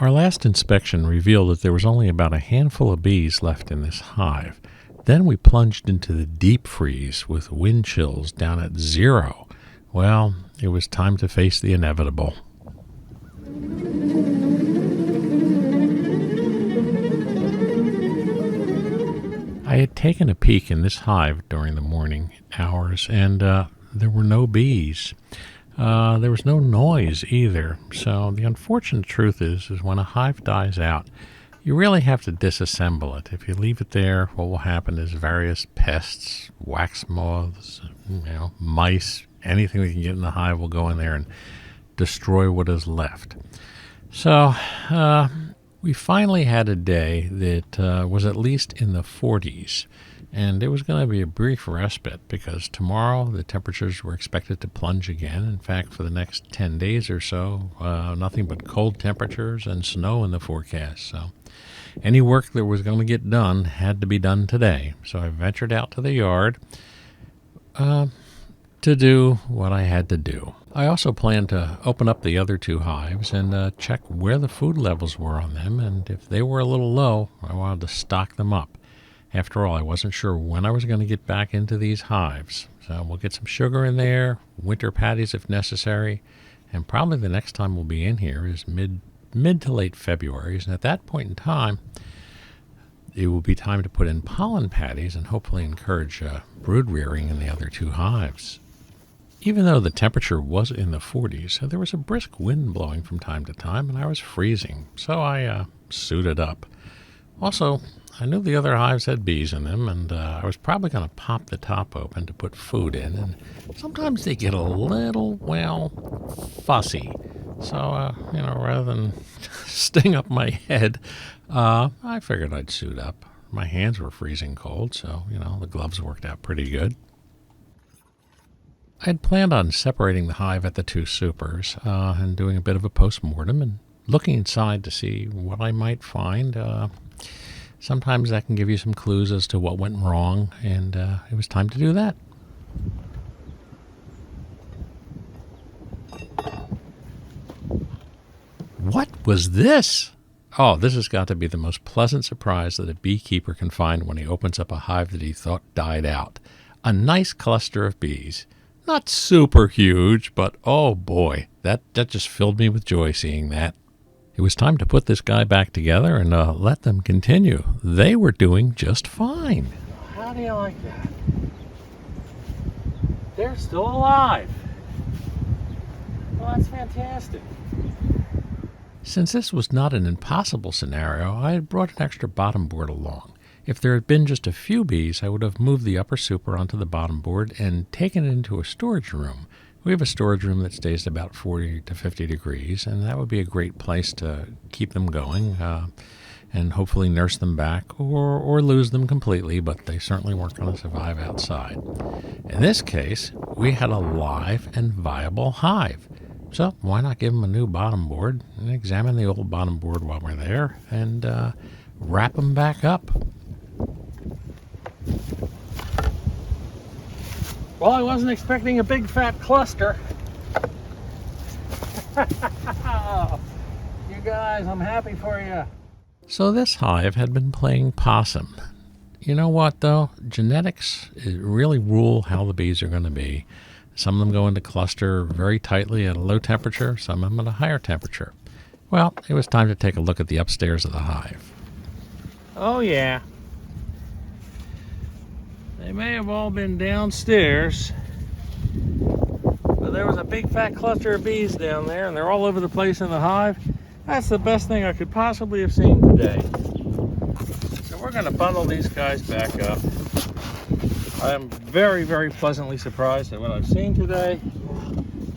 Our last inspection revealed that there was only about a handful of bees left in this hive. Then we plunged into the deep freeze with wind chills down at 0. Well, it was time to face the inevitable. I had taken a peek in this hive during the morning hours, and there were no bees. There was no noise either. So the unfortunate truth is when a hive dies out, you really have to disassemble it. If you leave it there, what will happen is various pests, wax moths, mice, anything that can get in the hive will go in there and destroy what is left. So we finally had a day that was at least in the 40s. And it was going to be a brief respite because tomorrow the temperatures were expected to plunge again. In fact, for the next 10 days or so, nothing but cold temperatures and snow in the forecast. So any work that was going to get done had to be done today. So I ventured out to the yard to do what I had to do. I also planned to open up the other 2 hives and check where the food levels were on them. And if they were a little low, I wanted to stock them up. After all, I wasn't sure when I was going to get back into these hives. So we'll get some sugar in there, winter patties if necessary, and probably the next time we'll be in here is mid to late February. And at that point in time, it will be time to put in pollen patties and hopefully encourage brood rearing in the other 2 hives. Even though the temperature was in the 40s, there was a brisk wind blowing from time to time, and I was freezing, so I suited up. Also, I knew the other hives had bees in them, and I was probably going to pop the top open to put food in, and sometimes they get a little, fussy. So, rather than sting up my head, I figured I'd suit up. My hands were freezing cold, so, the gloves worked out pretty good. I had planned on separating the hive at the 2 supers and doing a bit of a post-mortem and looking inside to see what I might find. Sometimes that can give you some clues as to what went wrong, and it was time to do that. What was this? Oh, this has got to be the most pleasant surprise that a beekeeper can find when he opens up a hive that he thought died out. A nice cluster of bees. Not super huge, but oh boy, that just filled me with joy seeing that. It was time to put this guy back together and let them continue. They were doing just fine. How do you like that? They're still alive. Well, that's fantastic. Since this was not an impossible scenario, I had brought an extra bottom board along. If there had been just a few bees, I would have moved the upper super onto the bottom board and taken it into a storage room. We have a storage room that stays at about 40 to 50 degrees, and that would be a great place to keep them going and hopefully nurse them back or lose them completely, but they certainly weren't going to survive outside. In this case, we had a live and viable hive. So why not give them a new bottom board and examine the old bottom board while we're there and wrap them back up. Well, I wasn't expecting a big fat cluster. You guys, I'm happy for you. So this hive had been playing possum. You know what, though? Genetics really rule how the bees are going to be. Some of them go into cluster very tightly at a low temperature, some of them at a higher temperature. Well, it was time to take a look at the upstairs of the hive. Oh, yeah. They may have all been downstairs, but there was a big fat cluster of bees down there, and they're all over the place in the hive. That's the best thing I could possibly have seen today. So we're going to bundle these guys back up. I am very, very pleasantly surprised at what I've seen today,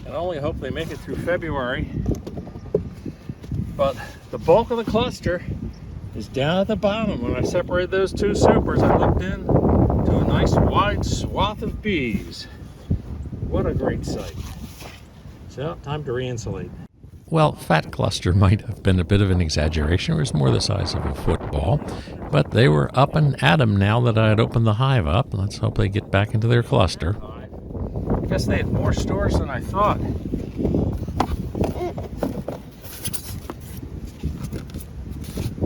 and only hope they make it through February. But the bulk of the cluster is down at the bottom. When I separated those 2 supers, I looked in to a nice wide swath of bees. What a great sight. So, time to re-insulate. Well, fat cluster might have been a bit of an exaggeration. It was more the size of a football. But they were up and at 'em now that I had opened the hive up. Let's hope they get back into their cluster. I guess they had more stores than I thought.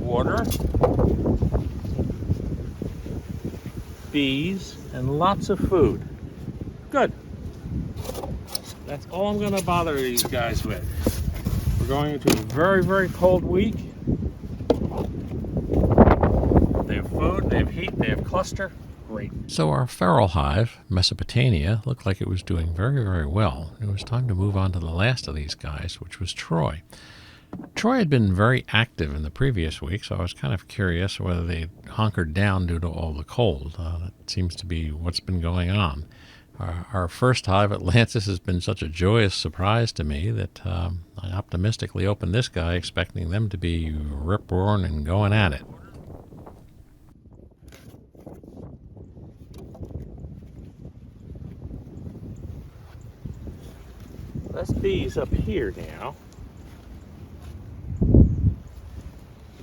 water, bees, and lots of food. Good. That's all I'm going to bother these guys with. We're going into a very, very cold week. They have food, they have heat, they have cluster. Great. So our feral hive, Mesopotamia, looked like it was doing very, very well. It was time to move on to the last of these guys, which was Troy. Troy had been very active in the previous week, so I was kind of curious whether they hunkered down due to all the cold. That seems to be what's been going on. Our first hive, Atlantis, has been such a joyous surprise to me that I optimistically opened this guy, expecting them to be rip-roaring and going at it. That's bees up here now.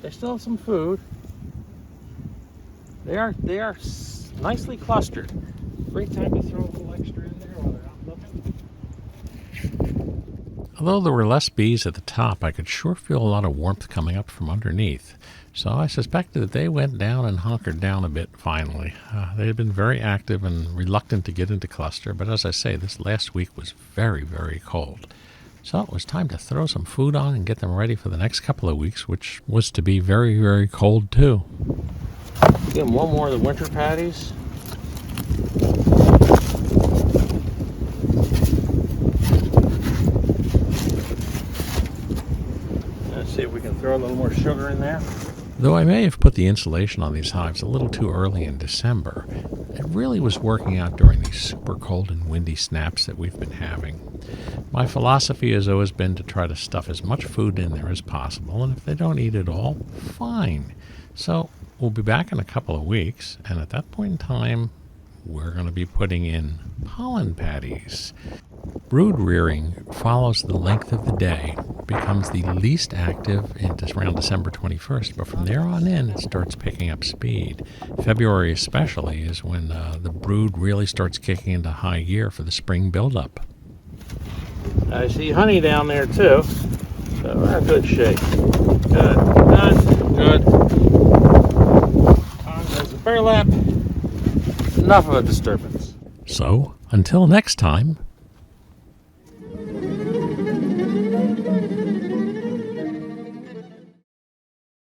They still have some food. They are nicely clustered. Great time to throw a little extra in there while they're out looking. Although there were less bees at the top, I could sure feel a lot of warmth coming up from underneath. So I suspected that they went down and hunkered down a bit finally. They had been very active and reluctant to get into cluster, but as I say, this last week was very, very cold. So it was time to throw some food on and get them ready for the next couple of weeks, which was to be very, very cold too. Give them one more of the winter patties. Let's see if we can throw a little more sugar in there. Though I may have put the insulation on these hives a little too early in December, it really was working out during these super cold and windy snaps that we've been having. My philosophy has always been to try to stuff as much food in there as possible, and if they don't eat it all, fine. So we'll be back in a couple of weeks, and at that point in time, we're going to be putting in pollen patties. Brood rearing follows the length of the day, becomes the least active around December 21st, but from there on in, it starts picking up speed. February especially is when the brood really starts kicking into high gear for the spring buildup. I see honey down there too, so we're in good shape. Good, good, good. On goes the burlap. Enough of a disturbance. So, until next time,